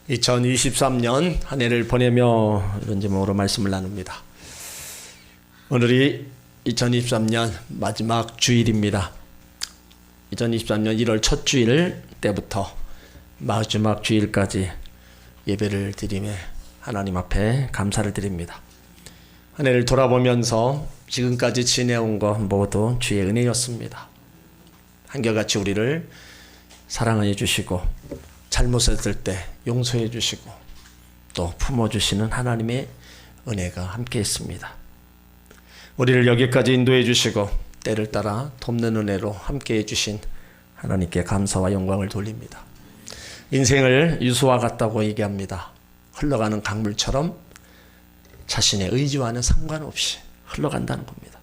2023년 한 해를 보내며 이런 제목으로 말씀을 나눕니다. 오늘이 2023년 마지막 주일입니다. 2023년 1월 첫 주일 때부터 마지막 주일까지 예배를 드리며 하나님 앞에 감사를 드립니다. 한 해를 돌아보면서 지금까지 지내온 것 모두 주의 은혜였습니다. 한결같이 우리를 사랑해 주시고 잘못했을 때 용서해 주시고 또 품어주시는 하나님의 은혜가 함께 있습니다. 우리를 여기까지 인도해 주시고 때를 따라 돕는 은혜로 함께 해주신 하나님께 감사와 영광을 돌립니다. 인생을 유수와 같다고 얘기합니다. 흘러가는 강물처럼 자신의 의지와는 상관없이 흘러간다는 겁니다.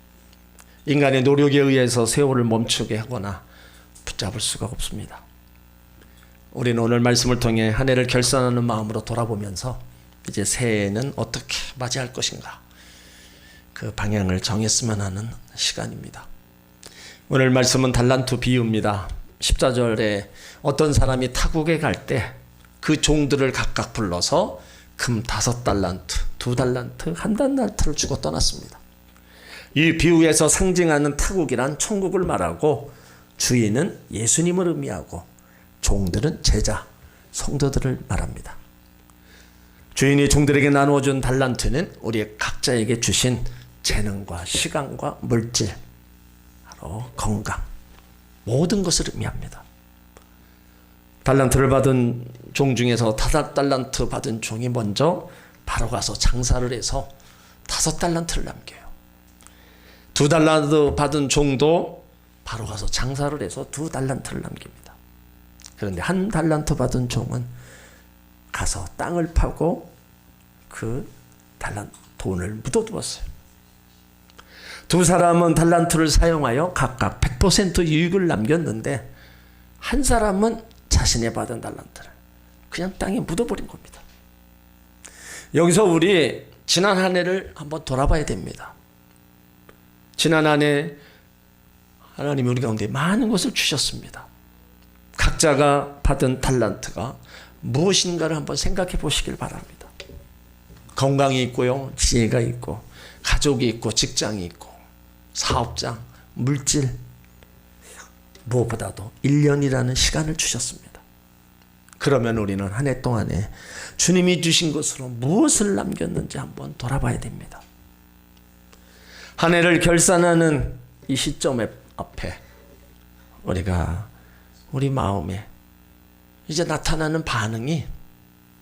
인간의 노력에 의해서 세월을 멈추게 하거나 붙잡을 수가 없습니다. 우리는 오늘 말씀을 통해 한 해를 결산하는 마음으로 돌아보면서 이제 새해에는 어떻게 맞이할 것인가 그 방향을 정했으면 하는 시간입니다. 오늘 말씀은 달란트 비유입니다. 14절에 어떤 사람이 타국에 갈 때 그 종들을 각각 불러서 금 5달란트, 2달란트, 1달란트를 주고 떠났습니다. 이 비유에서 상징하는 타국이란 천국을 말하고 주인은 예수님을 의미하고 종들은 제자, 성도들을 말합니다. 주인이 종들에게 나누어준 달란트는 우리 각자에게 주신 재능과 시간과 물질, 바로 건강, 모든 것을 의미합니다. 달란트를 받은 종 중에서 5달란트 받은 종이 먼저 바로 가서 장사를 해서 5달란트를 남겨요. 2달란트 받은 종도 바로 가서 장사를 해서 2달란트를 남깁니다. 그런데 1달란트 받은 종은 가서 땅을 파고 그 돈을 묻어두었어요. 두 사람은 달란트를 사용하여 각각 100% 유익을 남겼는데 한 사람은 자신이 받은 달란트를 그냥 땅에 묻어버린 겁니다. 여기서 우리 지난 한 해를 한번 돌아봐야 됩니다. 지난 한 해 하나님이 우리 가운데 많은 것을 주셨습니다. 각자가 받은 달란트가 무엇인가를 한번 생각해 보시길 바랍니다. 건강이 있고요, 지혜가 있고, 가족이 있고, 직장이 있고, 사업장, 물질, 무엇보다도 1년이라는 시간을 주셨습니다. 그러면 우리는 한 해 동안에 주님이 주신 것으로 무엇을 남겼는지 한번 돌아봐야 됩니다. 한 해를 결산하는 이 시점 앞에 우리가 우리 마음에 이제 나타나는 반응이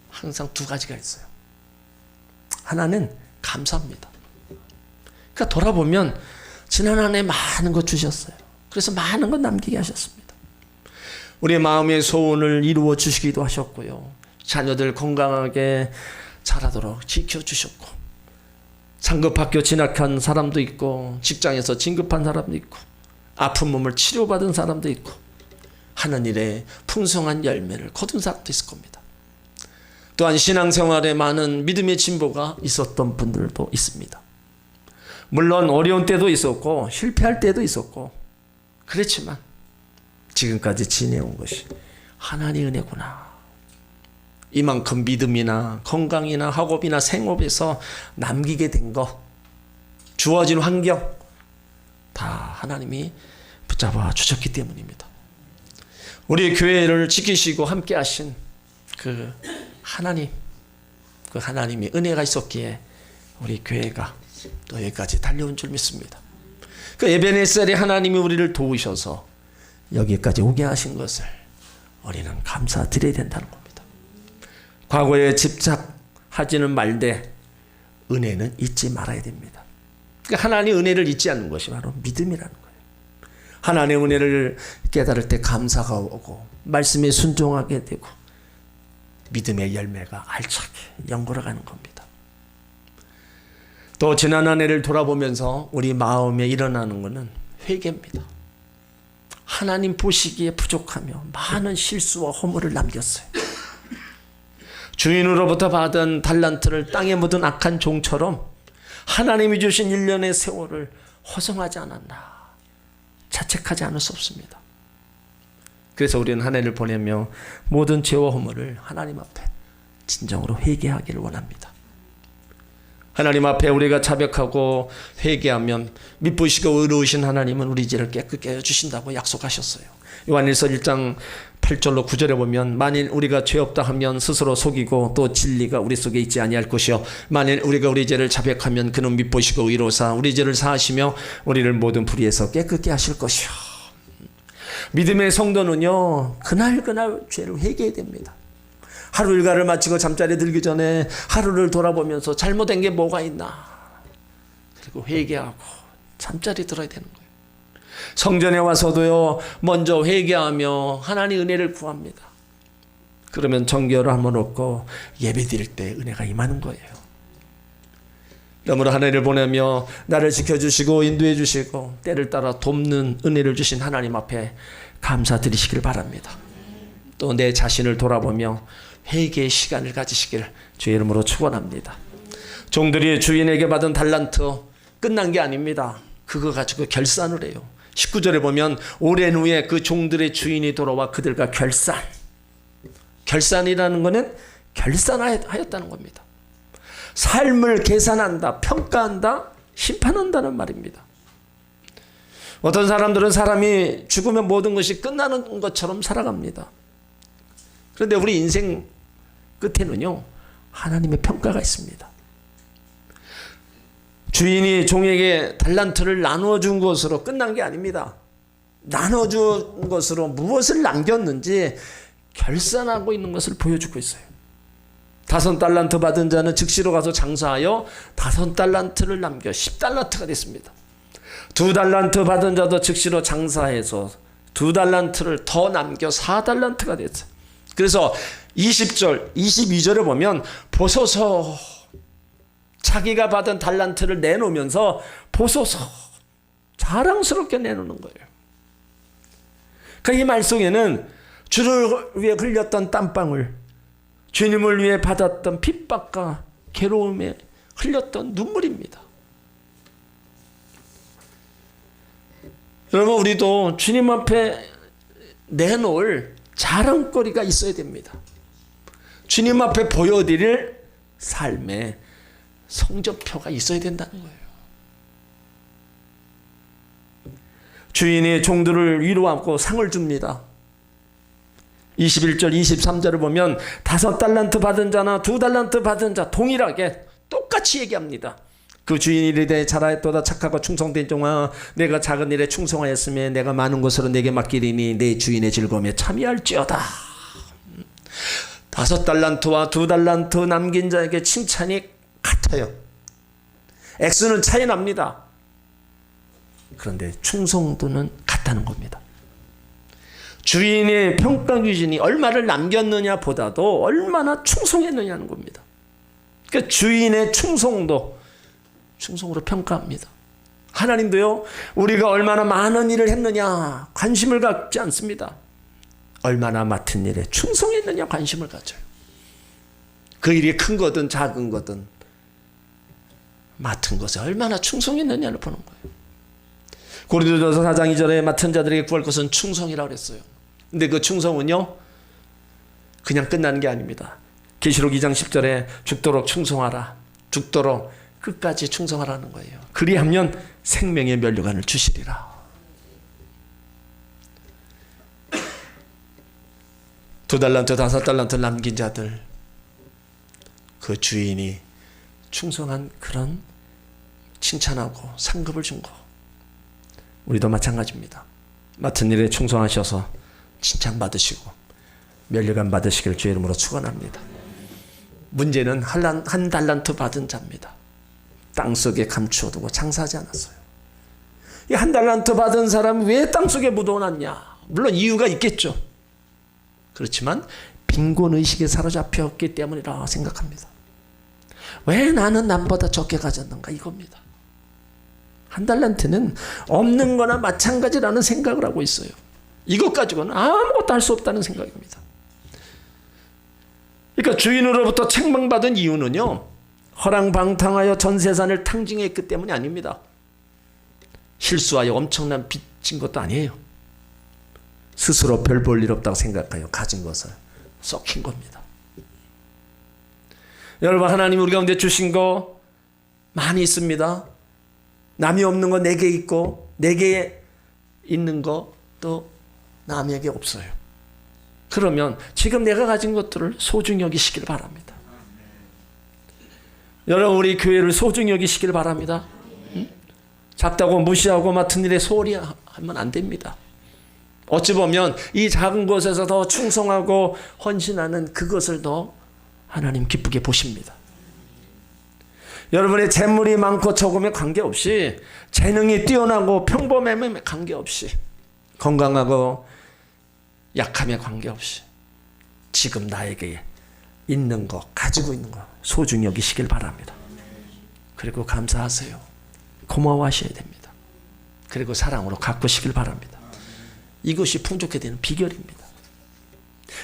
항상 두 가지가 있어요. 하나는 감사합니다. 그러니까 돌아보면 지난 한 해 많은 것 주셨어요. 그래서 많은 것 남기게 하셨습니다. 우리의 마음의 소원을 이루어 주시기도 하셨고요. 자녀들 건강하게 자라도록 지켜주셨고, 상급학교 진학한 사람도 있고, 직장에서 진급한 사람도 있고, 아픈 몸을 치료받은 사람도 있고, 하는 일에 풍성한 열매를 거둔 사람도 있을 겁니다. 또한 신앙생활에 많은 믿음의 진보가 있었던 분들도 있습니다. 물론 어려운 때도 있었고 실패할 때도 있었고 그렇지만 지금까지 지내온 것이 하나님의 은혜구나. 이만큼 믿음이나 건강이나 학업이나 생업에서 남기게 된 것, 주어진 환경 다 하나님이 붙잡아 주셨기 때문입니다. 우리 교회를 지키시고 함께 하신 그 하나님의 은혜가 있었기에 우리 교회가 또 여기까지 달려온 줄 믿습니다. 그 에베네셀에 하나님이 우리를 도우셔서 여기까지 오게 하신 것을 우리는 감사드려야 된다는 겁니다. 과거에 집착하지는 말되 은혜는 잊지 말아야 됩니다. 그러니까 하나님의 은혜를 잊지 않는 것이 바로 믿음이라는 거예요. 하나님의 은혜를 깨달을 때 감사가 오고 말씀에 순종하게 되고 믿음의 열매가 알차게 연걸어가는 겁니다. 또 지난 한 해를 돌아보면서 우리 마음에 일어나는 것은 회개입니다. 하나님 보시기에 부족하며 많은 실수와 허물을 남겼어요. 주인으로부터 받은 달란트를 땅에 묻은 악한 종처럼 하나님이 주신 1년의 세월을 허송하지 않았나, 자책하지 않을 수 없습니다. 그래서 우리는 한 해를 보내며 모든 죄와 허물을 하나님 앞에 진정으로 회개하기를 원합니다. 하나님 앞에 우리가 자백하고 회개하면 미쁘시고 의로우신 하나님은 우리 죄를 깨끗게 해주신다고 약속하셨어요. 요한일서 1장 8절로 9절에 보면 만일 우리가 죄 없다 하면 스스로 속이고 또 진리가 우리 속에 있지 아니할 것이요 만일 우리가 우리 죄를 자백하면 그는 미쁘시고 의로우사 우리 죄를 사하시며 우리를 모든 불의에서 깨끗게 하실 것이요. 믿음의 성도는요 그날 죄를 회개해야 됩니다. 하루 일과를 마치고 잠자리에 들기 전에 하루를 돌아보면서 잘못된 게 뭐가 있나 그리고 회개하고 잠자리에 들어야 되는 거예요. 성전에 와서도요 먼저 회개하며 하나님 은혜를 구합니다. 그러면 정결을 한번 얻고 예배 드릴 때 은혜가 임하는 거예요. 그러므로 하나님을 보내며 나를 지켜주시고 인도해 주시고 때를 따라 돕는 은혜를 주신 하나님 앞에 감사드리시길 바랍니다. 또 내 자신을 돌아보며 회개의 시간을 가지시길 주의 이름으로 축원합니다. 종들이 주인에게 받은 달란트 끝난 게 아닙니다. 그거 가지고 결산을 해요. 19절에 보면 오랜 후에 그 종들의 주인이 돌아와 그들과 결산이라는 것은 결산하였다는 겁니다. 삶을 계산한다, 평가한다, 심판한다는 말입니다. 어떤 사람들은 사람이 죽으면 모든 것이 끝나는 것처럼 살아갑니다. 그런데 우리 인생 끝에는요 하나님의 평가가 있습니다. 주인이 종에게 달란트를 나누어준 것으로 끝난 게 아닙니다. 나눠준 것으로 무엇을 남겼는지 결산하고 있는 것을 보여주고 있어요. 5달란트 받은 자는 즉시로 가서 장사하여 5달란트를 남겨 10달란트가 됐습니다. 2달란트 받은 자도 즉시로 장사해서 2달란트를 더 남겨 4달란트가 됐어요. 그래서 20절, 22절에 보면 보소서 자기가 받은 달란트를 내놓으면서 보소서 자랑스럽게 내놓는 거예요. 그 이 말 속에는 주를 위해 흘렸던 땀방울, 주님을 위해 받았던 핍박과 괴로움에 흘렸던 눈물입니다. 여러분 우리도 주님 앞에 내놓을 자랑거리가 있어야 됩니다. 주님 앞에 보여드릴 삶의 성적표가 있어야 된다는 거예요. 주인이 종들을 위로하고 상을 줍니다. 21절 23절을 보면 5달란트 받은 자나 2달란트 받은 자 동일하게 똑같이 얘기합니다. 그 주인이 이르되 잘하였도다 착하고 충성된 종아 내가 작은 일에 충성하였으며 내가 많은 것으로 내게 맡기리니 내 주인의 즐거움에 참여할지어다. 5달란트와 2달란트 남긴 자에게 칭찬이 같아요. 액수는 차이 납니다. 그런데 충성도는 같다는 겁니다. 주인의 평가 기준이 얼마를 남겼느냐 보다도 얼마나 충성했느냐는 겁니다. 그러니까 주인의 충성으로 평가합니다. 하나님도요 우리가 얼마나 많은 일을 했느냐 관심을 갖지 않습니다. 얼마나 맡은 일에 충성했느냐 관심을 가져요. 그 일이 큰 거든 작은 거든 맡은 것에 얼마나 충성했느냐를 보는 거예요. 고린도전서 4장 2절에 맡은 자들에게 구할 것은 충성이라고 그랬어요. 근데 그 충성은요 그냥 끝나는 게 아닙니다. 계시록 2장 10절에 죽도록 충성하라. 죽도록 끝까지 충성하라는 거예요. 그리하면 생명의 면류관을 주시리라. 2달란트 5달란트 남긴 자들 그 주인이 충성한 그런 칭찬하고 상급을 준 거 우리도 마찬가지입니다. 맡은 일에 충성하셔서 칭찬받으시고 면류관 받으시길 주의 이름으로 축원합니다. 문제는 한 달란트 받은 자입니다. 땅속에 감추어두고 장사하지 않았어요. 이 한 달란트 받은 사람이 왜 땅속에 묻어놨냐? 물론 이유가 있겠죠. 그렇지만 빈곤의식에 사로잡혔기 때문이라 생각합니다. 왜 나는 남보다 적게 가졌는가 이겁니다. 한 달란트는 없는 거나 마찬가지라는 생각을 하고 있어요. 이것 가지고는 아무것도 할 수 없다는 생각입니다. 그러니까 주인으로부터 책망받은 이유는요 허랑방탕하여 전 세상을 탕징했기 때문이 아닙니다. 실수하여 엄청난 빚진 것도 아니에요. 스스로 별 볼 일 없다고 생각하여 가진 것을 썩힌 겁니다. 여러분, 하나님 우리 가운데 주신 거 많이 있습니다. 남이 없는 거 내게 있고, 내게 있는 거 또 남에게 없어요. 그러면 지금 내가 가진 것들을 소중히 여기시길 바랍니다. 여러분, 우리 교회를 소중히 여기시길 바랍니다. 작다고 무시하고 맡은 일에 소홀히 하면 안 됩니다. 어찌 보면 이 작은 곳에서 더 충성하고 헌신하는 그것을 더 하나님 기쁘게 보십니다. 여러분의 재물이 많고 적음에 관계없이, 재능이 뛰어나고 평범함에 관계없이, 건강하고 약함에 관계없이 지금 나에게 있는 거, 가지고 있는 거 소중히 여기시길 바랍니다. 그리고 감사하세요. 고마워하셔야 됩니다. 그리고 사랑으로 가꾸시길 바랍니다. 이것이 풍족해 되는 비결입니다.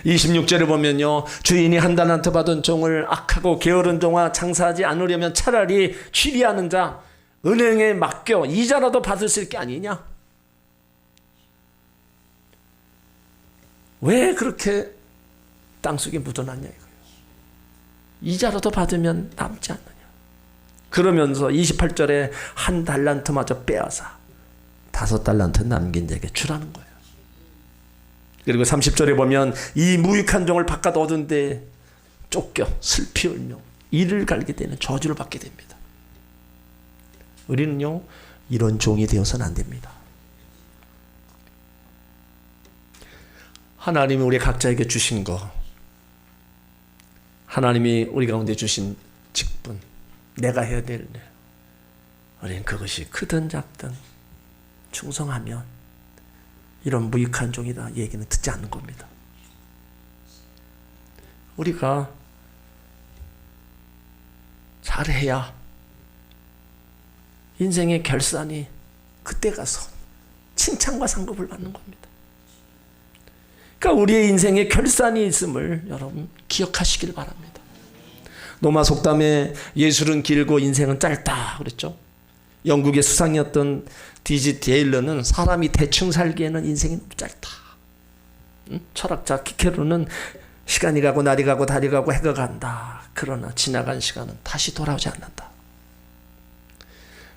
26절에 보면요, 주인이 한 달란트 받은 종을 악하고 게으른 종아 장사하지 않으려면 차라리 취리하는 자 은행에 맡겨 이자라도 받을 수 있을 게 아니냐. 왜 그렇게 땅속에 묻어놨냐 이거예요. 이자라도 받으면 남지 않느냐. 그러면서 28절에 한 달란트마저 빼앗아 5달란트 남긴 자에게 주라는 거예요. 그리고 30절에 보면 이 무익한 종을 바깥 얻은 데 쫓겨 슬피 울며 이를 갈게 되는 저주를 받게 됩니다. 우리는요, 이런 종이 되어서는 안 됩니다. 하나님이 우리 각자에게 주신 거, 하나님이 우리 가운데 주신 직분, 내가 해야 될 일, 우리는 그것이 크든 작든 충성하면 이런 무익한 종이다 얘기는 듣지 않는 겁니다. 우리가 잘해야 인생의 결산이 그때 가서 칭찬과 상급을 받는 겁니다. 그러니까 우리의 인생에 결산이 있음을 여러분 기억하시길 바랍니다. 노마 속담에 예술은 길고 인생은 짧다 그랬죠. 영국의 수상이었던 디지 데일러는 사람이 대충 살기에는 인생이 너무 짧다. 철학자 키케로는 시간이 가고 날이 가고 달이 가고 해가 간다. 그러나 지나간 시간은 다시 돌아오지 않는다.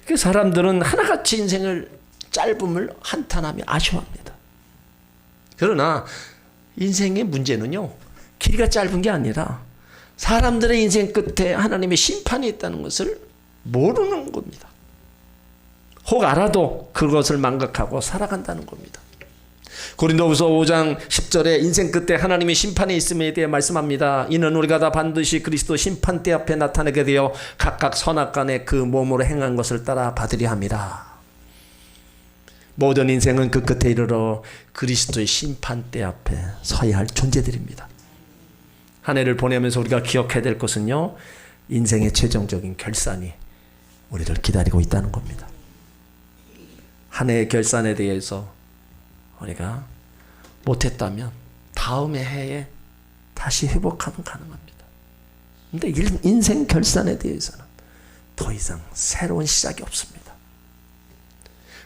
그 사람들은 하나같이 인생을 짧음을 한탄하며 아쉬워합니다. 그러나 인생의 문제는요, 길이가 짧은 게 아니라 사람들의 인생 끝에 하나님의 심판이 있다는 것을 모르는 겁니다. 혹 알아도 그것을 망각하고 살아간다는 겁니다. 고린도후서 5장 10절에 인생 끝에 하나님의 심판이 있음에 대해 말씀합니다. 이는 우리가 다 반드시 그리스도 심판대 앞에 나타나게 되어 각각 선악간에 그 몸으로 행한 것을 따라 받으려 함이라. 모든 인생은 그 끝에 이르러 그리스도의 심판대 앞에 서야 할 존재들입니다. 한 해를 보내면서 우리가 기억해야 될 것은요, 인생의 최종적인 결산이 우리를 기다리고 있다는 겁니다. 한 해의 결산에 대해서 우리가 못했다면 다음의 해에 다시 회복하면 가능합니다. 그런데 인생 결산에 대해서는 더 이상 새로운 시작이 없습니다.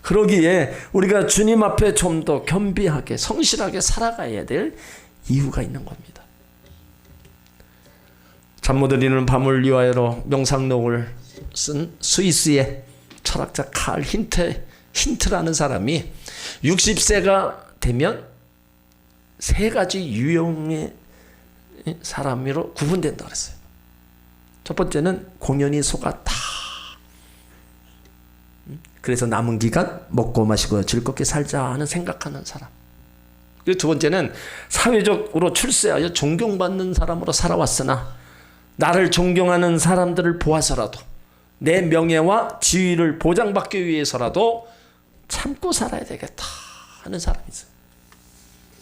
그러기에 우리가 주님 앞에 좀 더 겸비하게 성실하게 살아가야 될 이유가 있는 겁니다. 잠 못 이루는 밤을 위하여로 명상록을 쓴 스위스의 철학자 칼 힌트라는 사람이 60세가 되면 3가지 유형의 사람으로 구분된다고 했어요. 첫 번째는 공연히 속았다. 그래서 남은 기간 먹고 마시고 즐겁게 살자 하는 생각하는 사람. 그리고 두 번째는 사회적으로 출세하여 존경받는 사람으로 살아왔으나 나를 존경하는 사람들을 보아서라도 내 명예와 지위를 보장받기 위해서라도 참고 살아야 되겠다 하는 사람이 있어요.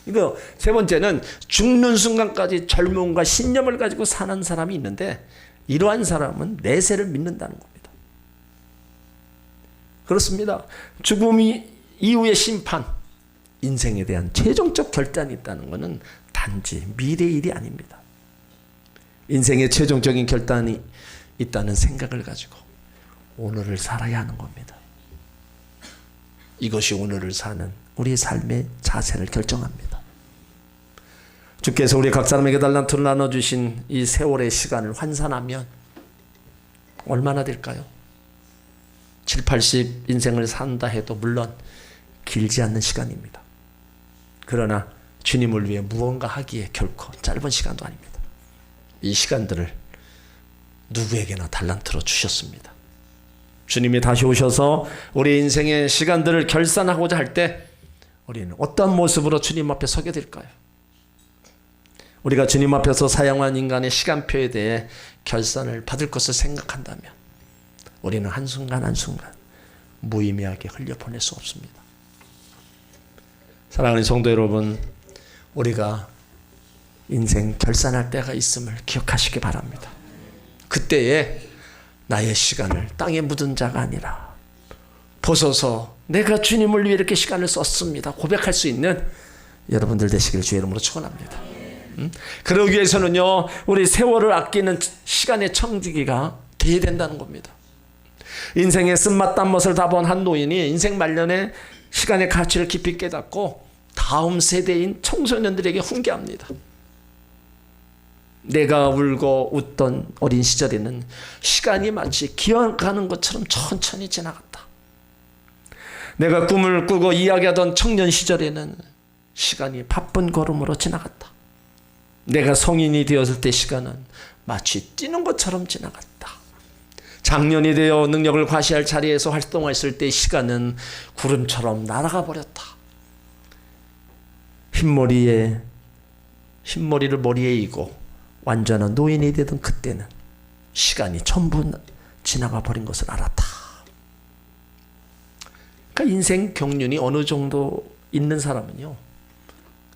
이거 세 번째는 죽는 순간까지 젊음과 신념을 가지고 사는 사람이 있는데 이러한 사람은 내세를 믿는다는 겁니다. 그렇습니다. 죽음 이후의 심판, 인생에 대한 최종적 결단이 있다는 것은 단지 미래의 일이 아닙니다. 인생의 최종적인 결단이 있다는 생각을 가지고 오늘을 살아야 하는 겁니다. 이것이 오늘을 사는 우리의 삶의 자세를 결정합니다. 주께서 우리 각 사람에게 달란트를 나눠주신 이 세월의 시간을 환산하면 얼마나 될까요? 7, 80 인생을 산다 해도 물론 길지 않는 시간입니다. 그러나 주님을 위해 무언가 하기에 결코 짧은 시간도 아닙니다. 이 시간들을 누구에게나 달란트로 주셨습니다. 주님이 다시 오셔서 우리 인생의 시간들을 결산하고자 할 때 우리는 어떤 모습으로 주님 앞에 서게 될까요? 우리가 주님 앞에서 사용한 인간의 시간표에 대해 결산을 받을 것을 생각한다면 우리는 한순간 한순간 무의미하게 흘려보낼 수 없습니다. 사랑하는 성도 여러분, 우리가 인생 결산할 때가 있음을 기억하시기 바랍니다. 그때에 나의 시간을 땅에 묻은 자가 아니라 벗어서 내가 주님을 위해 이렇게 시간을 썼습니다 고백할 수 있는 여러분들 되시길 주의 이름으로 축원합니다. 그러기 위해서는요, 우리 세월을 아끼는 시간의 청지기가 돼야 된다는 겁니다. 인생의 쓴맛 단맛을 다 본 한 노인이 인생 말년에 시간의 가치를 깊이 깨닫고 다음 세대인 청소년들에게 훈계합니다. 내가 울고 웃던 어린 시절에는 시간이 마치 기어가는 것처럼 천천히 지나갔다. 내가 꿈을 꾸고 이야기하던 청년 시절에는 시간이 바쁜 걸음으로 지나갔다. 내가 성인이 되었을 때 시간은 마치 뛰는 것처럼 지나갔다. 장년이 되어 능력을 과시할 자리에서 활동했을 때 시간은 구름처럼 날아가 버렸다. 흰머리를 머리에 이고 완전한 노인이 되던 그때는 시간이 전부 지나가 버린 것을 알았다. 그러니까 인생 경륜이 어느 정도 있는 사람은요,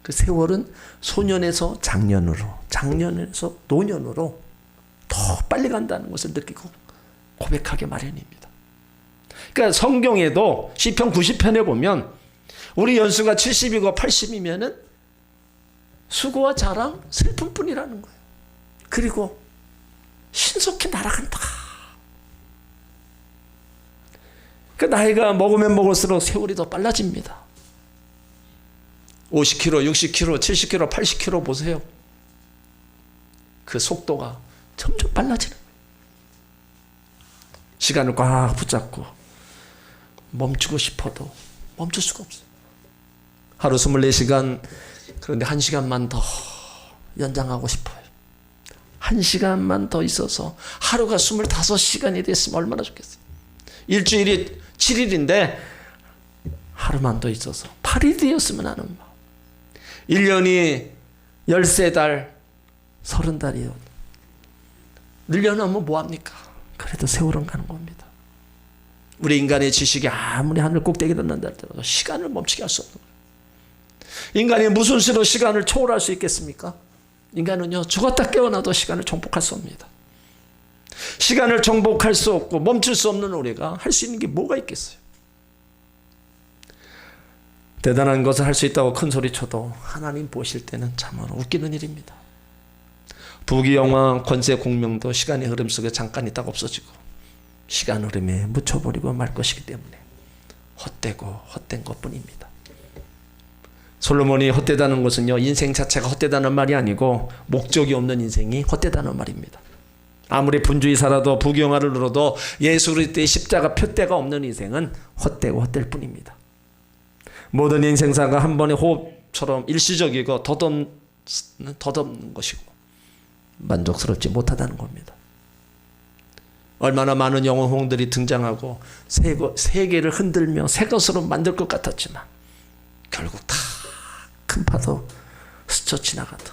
그 세월은 소년에서 장년으로, 장년에서 노년으로 더 빨리 간다는 것을 느끼고 고백하기 마련입니다. 그러니까 성경에도 시편 90편에 보면 우리 연수가 70이고 80이면은 수고와 자랑, 슬픔뿐이라는 거예요. 그리고 신속히 날아간다. 그 나이가 먹으면 먹을수록 세월이 더 빨라집니다. 50km, 60km, 70km, 80km 보세요. 그 속도가 점점 빨라지는 거예요. 시간을 꽉 붙잡고 멈추고 싶어도 멈출 수가 없어요. 하루 24시간, 그런데 1시간만 더 연장하고 싶어요. 1시간만 더 있어서 하루가 25시간이 됐으면 얼마나 좋겠어요. 일주일이 7일인데 하루만 더 있어서 8일이 되었으면 하는 마음. 1년이 13달, 30달이요. 늘려놓으면 뭐합니까? 그래도 세월은 가는 겁니다. 우리 인간의 지식이 아무리 하늘 꼭대기에 닿는다 할지라도 시간을 멈추게 할 수 없는 거예요. 인간이 무슨 수로 시간을 초월할 수 있겠습니까? 인간은요, 죽었다 깨어나도 시간을 정복할 수 없습니다. 시간을 정복할 수 없고 멈출 수 없는 우리가 할 수 있는 게 뭐가 있겠어요? 대단한 것을 할 수 있다고 큰 소리 쳐도 하나님 보실 때는 참으로 웃기는 일입니다. 부귀영화, 권세, 공명도 시간의 흐름 속에 잠깐 있다가 없어지고 시간 흐름에 묻혀버리고 말 것이기 때문에 헛되고 헛된 것뿐입니다. 솔로몬이 헛되다는 것은요, 인생 자체가 헛되다는 말이 아니고 목적이 없는 인생이 헛되다는 말입니다. 아무리 분주히 살아도 부귀영화를 누려도 예수 그리스도의 십자가 표대가 없는 인생은 헛되고 헛될 뿐입니다. 모든 인생사가 한 번의 호흡처럼 일시적이고 덧없는 것이고 만족스럽지 못하다는 겁니다. 얼마나 많은 영웅들이 등장하고 세계를 흔들며 새 것으로 만들 것 같았지만 결국 다 큰 파도 스쳐 지나가듯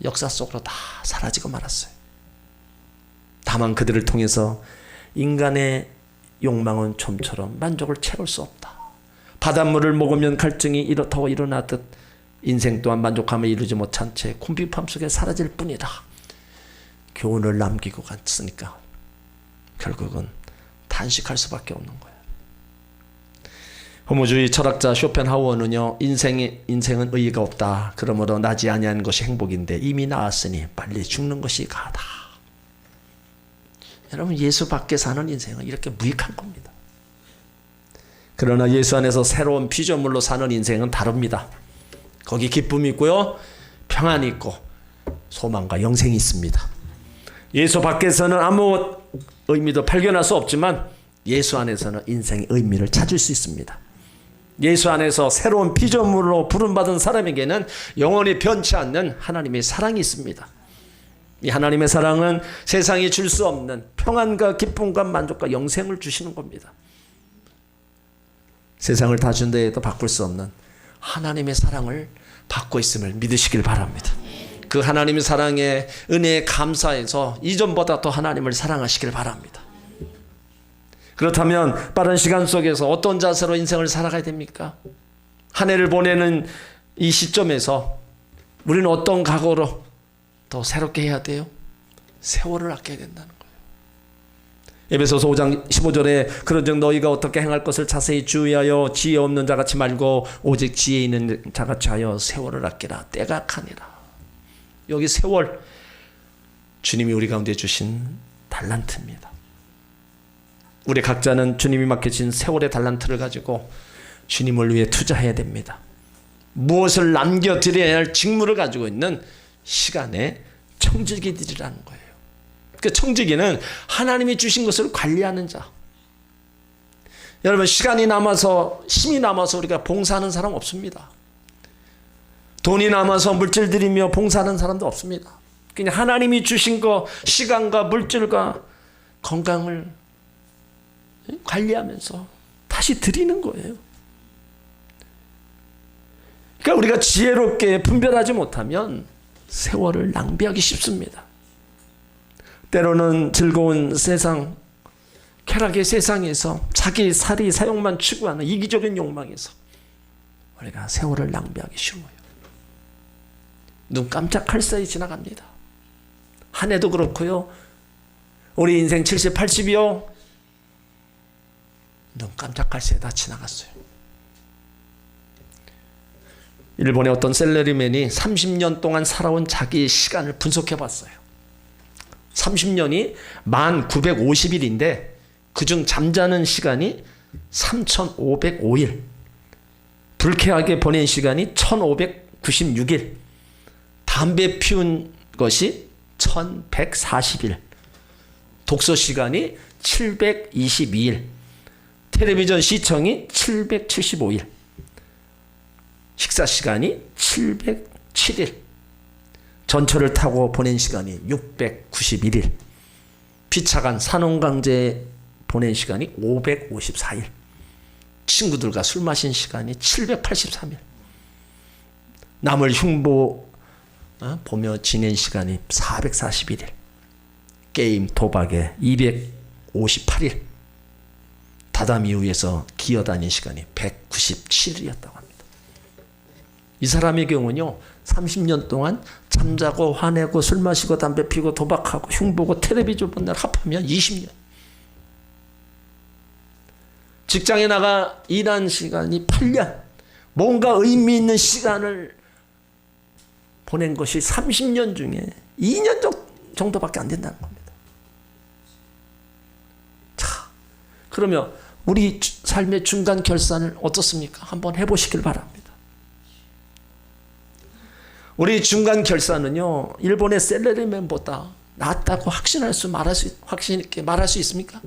역사 속으로 다 사라지고 말았어요. 다만 그들을 통해서 인간의 욕망은 좀처럼 만족을 채울 수 없다. 바닷물을 먹으면 갈증이 이렇다고 일어나듯 인생 또한 만족함을 이루지 못한 채 궁핍함 속에 사라질 뿐이다. 교훈을 남기고 갔으니까 결국은 단식할 수밖에 없는 거예요. 허무주의 철학자 쇼펜하우어는요, 인생은 의의가 없다. 그러므로 나지 아니한 것이 행복인데 이미 나았으니 빨리 죽는 것이 가다. 여러분, 예수 밖에 사는 인생은 이렇게 무익한 겁니다. 그러나 예수 안에서 새로운 피조물로 사는 인생은 다릅니다. 거기 기쁨이 있고요, 평안이 있고 소망과 영생이 있습니다. 예수 밖에서는 아무 의미도 발견할 수 없지만 예수 안에서는 인생의 의미를 찾을 수 있습니다. 예수 안에서 새로운 피조물로 부름받은 사람에게는 영원히 변치 않는 하나님의 사랑이 있습니다. 이 하나님의 사랑은 세상이 줄 수 없는 평안과 기쁨과 만족과 영생을 주시는 겁니다. 세상을 다 준다 해도 바꿀 수 없는 하나님의 사랑을 받고 있음을 믿으시길 바랍니다. 그 하나님의 사랑에 은혜에 감사해서 이전보다 더 하나님을 사랑하시길 바랍니다. 그렇다면 빠른 시간 속에서 어떤 자세로 인생을 살아가야 됩니까? 한 해를 보내는 이 시점에서 우리는 어떤 각오로 더 새롭게 해야 돼요? 세월을 아껴야 된다는 거예요. 에베소서 5장 15절에 그런즉 너희가 어떻게 행할 것을 자세히 주의하여 지혜 없는 자같이 말고 오직 지혜 있는 자같이 하여 세월을 아끼라. 때가 가니라. 여기 세월, 주님이 우리 가운데 주신 달란트입니다. 우리 각자는 주님이 맡기신 세월의 달란트를 가지고 주님을 위해 투자해야 됩니다. 무엇을 남겨드려야 할 직무를 가지고 있는 시간의 청지기들이라는 거예요. 그 청지기는 하나님이 주신 것을 관리하는 자. 여러분, 시간이 남아서 힘이 남아서 우리가 봉사하는 사람 없습니다. 돈이 남아서 물질 들이며 봉사하는 사람도 없습니다. 그냥 하나님이 주신 거 시간과 물질과 건강을 관리하면서 다시 드리는 거예요. 그러니까 우리가 지혜롭게 분별하지 못하면 세월을 낭비하기 쉽습니다. 때로는 즐거운 세상, 쾌락의 세상에서 자기 살이 사욕만 추구하는 이기적인 욕망에서 우리가 세월을 낭비하기 쉬워요. 눈 깜짝할 사이 지나갑니다. 한 해도 그렇고요. 우리 인생 70, 80이요. 눈 깜짝할 새에 다 지나갔어요. 일본의 어떤 셀러리맨이 30년 동안 살아온 자기의 시간을 분석해 봤어요. 30년이 1950일인데 그중 잠자는 시간이 3505일, 불쾌하게 보낸 시간이 1596일, 담배 피운 것이 1140일, 독서 시간이 722일, 텔레비전 시청이 775일, 식사 시간이 707일, 전철을 타고 보낸 시간이 691일, 피차간 산혼강제에 보낸 시간이 554일, 친구들과 술 마신 시간이 783일, 남을 흉보 보며 지낸 시간이 441일, 게임 도박에 258일, 다다미 위에서 기어다닌 시간이 197일이었다고 합니다. 이 사람의 경우는요, 30년 동안 잠자고 화내고 술 마시고 담배 피고 도박하고 흉보고 텔레비전 본 날 합하면 20년. 직장에 나가 일한 시간이 8년. 뭔가 의미 있는 시간을 보낸 것이 30년 중에 2년 정도밖에 안 된다는 겁니다. 자, 그러면 우리 삶의 중간 결산을 어떻습니까? 한번 해보시길 바랍니다. 우리 중간 결산은요, 일본의 셀러리맨보다 낫다고 확신 있게 말할 수 있습니까?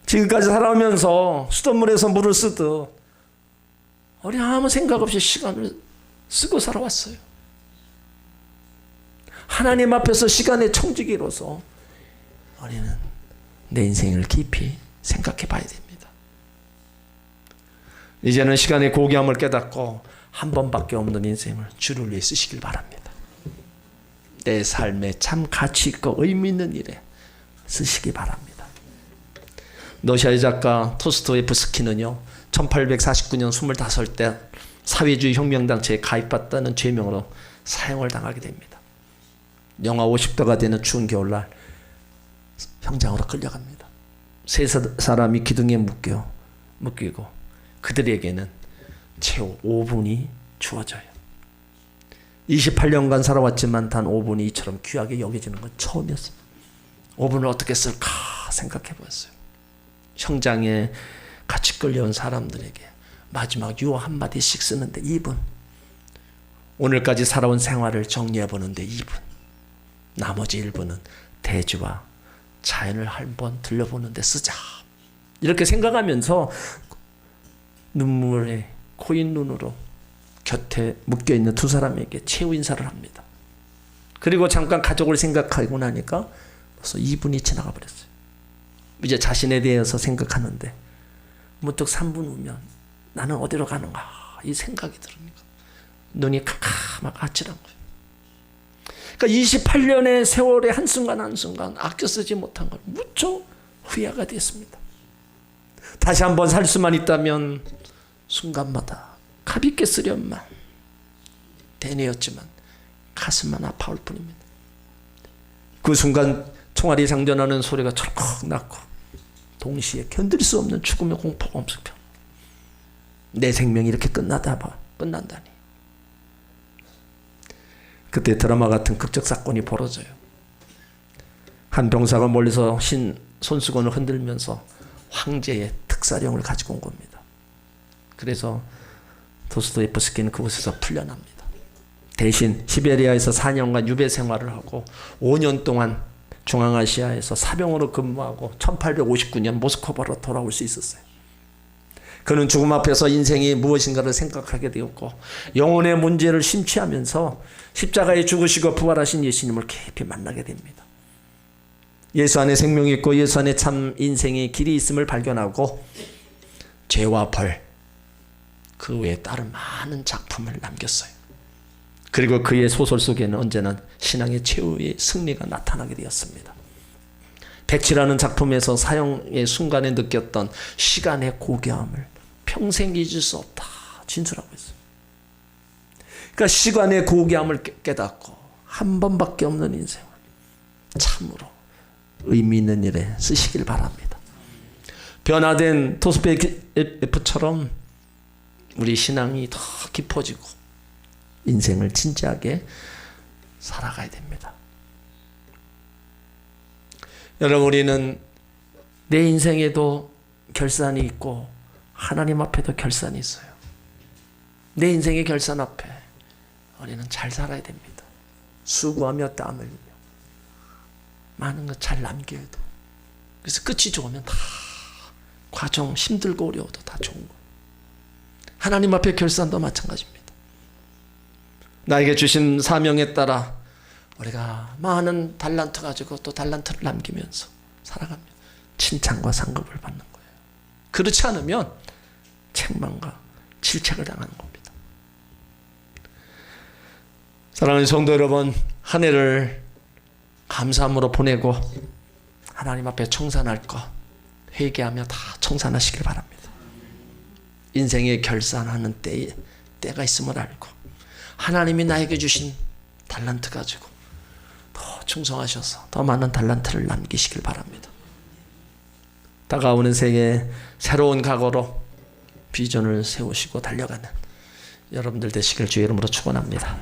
지금까지 살아오면서 수돗물에서 물을 쓰듯 우리 아무 생각 없이 시간을 쓰고 살아왔어요. 하나님 앞에서 시간의 청지기로서 우리는 내 인생을 깊이 생각해 봐야 됩니다. 이제는 시간의 고귀함을 깨닫고 한 번밖에 없는 인생을 주를 위해 쓰시길 바랍니다. 내 삶에 참 가치 있고 의미 있는 일에 쓰시기 바랍니다. 러시아의 작가 토스토예프스키는요, 1849년 25때 사회주의 혁명단체에 가입했다는 죄명으로 사형을 당하게 됩니다. 영하 50도가 되는 추운 겨울날 형장으로 끌려갑니다. 세 사람이 기둥에 묶이고 그들에게는 최후 5분이 주어져요. 28년간 살아왔지만 단 5분이 이처럼 귀하게 여겨지는 건 처음이었습니다. 5분을 어떻게 쓸까 생각해 보았어요. 형장에 같이 끌려온 사람들에게 마지막 유어 한마디씩 쓰는데 2분. 오늘까지 살아온 생활을 정리해 보는데 2분, 나머지 1분은 대지와 자연을 한번 들려보는데 쓰자. 이렇게 생각하면서 눈물에 코인 눈으로 곁에 묶여있는 두 사람에게 최후 인사를 합니다. 그리고 잠깐 가족을 생각하고 나니까 벌써 2분이 지나가 버렸어요. 이제 자신에 대해서 생각하는데 문득 3분 후면 나는 어디로 가는가 이 생각이 들으니까 눈이 캄캄하고 아찔한 거예요. 그러니까 28년의 세월의 한순간 한순간 아껴 쓰지 못한 걸 무척 후회가 됐습니다. 다시 한번 살 수만 있다면 순간마다 가볍게 쓰련만 대뇌였지만 가슴만 아파올 뿐입니다. 그 순간 총알이 장전하는 소리가 철컥 났고 동시에 견딜 수 없는 죽음의 공포가 엄습혀. 내 생명이 이렇게 끝난다니. 그때 드라마 같은 극적 사건이 벌어져요. 한 병사가 멀리서 손수건을 흔들면서 황제의 특사령을 가지고 온 겁니다. 그래서 도스토예프스키는 그곳에서 풀려납니다. 대신 시베리아에서 4년간 유배 생활을 하고 5년 동안 중앙아시아에서 사병으로 근무하고 1859년 모스크바로 돌아올 수 있었어요. 그는 죽음 앞에서 인생이 무엇인가를 생각하게 되었고 영혼의 문제를 심취하면서 십자가에 죽으시고 부활하신 예수님을 깊이 만나게 됩니다. 예수 안에 생명이 있고 예수 안에 참 인생의 길이 있음을 발견하고 죄와 벌, 그 외에 다른 많은 작품을 남겼어요. 그리고 그의 소설 속에는 언제나 신앙의 최후의 승리가 나타나게 되었습니다. 백치라는 작품에서 사형의 순간에 느꼈던 시간의 고귀함을 평생 잊을 수 없다 진술하고 있어요. 그러니까 시간의 고귀함을 깨닫고 한 번밖에 없는 인생을 참으로 의미 있는 일에 쓰시길 바랍니다. 변화된 도스토예프처럼 우리 신앙이 더 깊어지고 인생을 진지하게 살아가야 됩니다. 여러분, 우리는 내 인생에도 결산이 있고 하나님 앞에도 결산이 있어요. 내 인생의 결산 앞에 우리는 잘 살아야 됩니다. 수고하며 땀 흘리며 많은 것 잘 남겨야 돼. 그래서 끝이 좋으면 다 과정 힘들고 어려워도 다 좋은 거예요. 하나님 앞에 결산도 마찬가지입니다. 나에게 주신 사명에 따라 우리가 많은 달란트 가지고 또 달란트를 남기면서 살아가면 칭찬과 상급을 받는 거예요. 그렇지 않으면 책망과 질책을 당하는 겁니다. 사랑하는 성도 여러분, 한 해를 감사함으로 보내고 하나님 앞에 청산할 것 회개하며 다 청산하시길 바랍니다. 인생의 결산하는 때가 있음을 알고 하나님이 나에게 주신 달란트 가지고 더 충성하셔서 더 많은 달란트를 남기시길 바랍니다. 다가오는 새해 새로운 각오로 비전을 세우시고 달려가는 여러분들 되시길 주의 이름으로 축원합니다.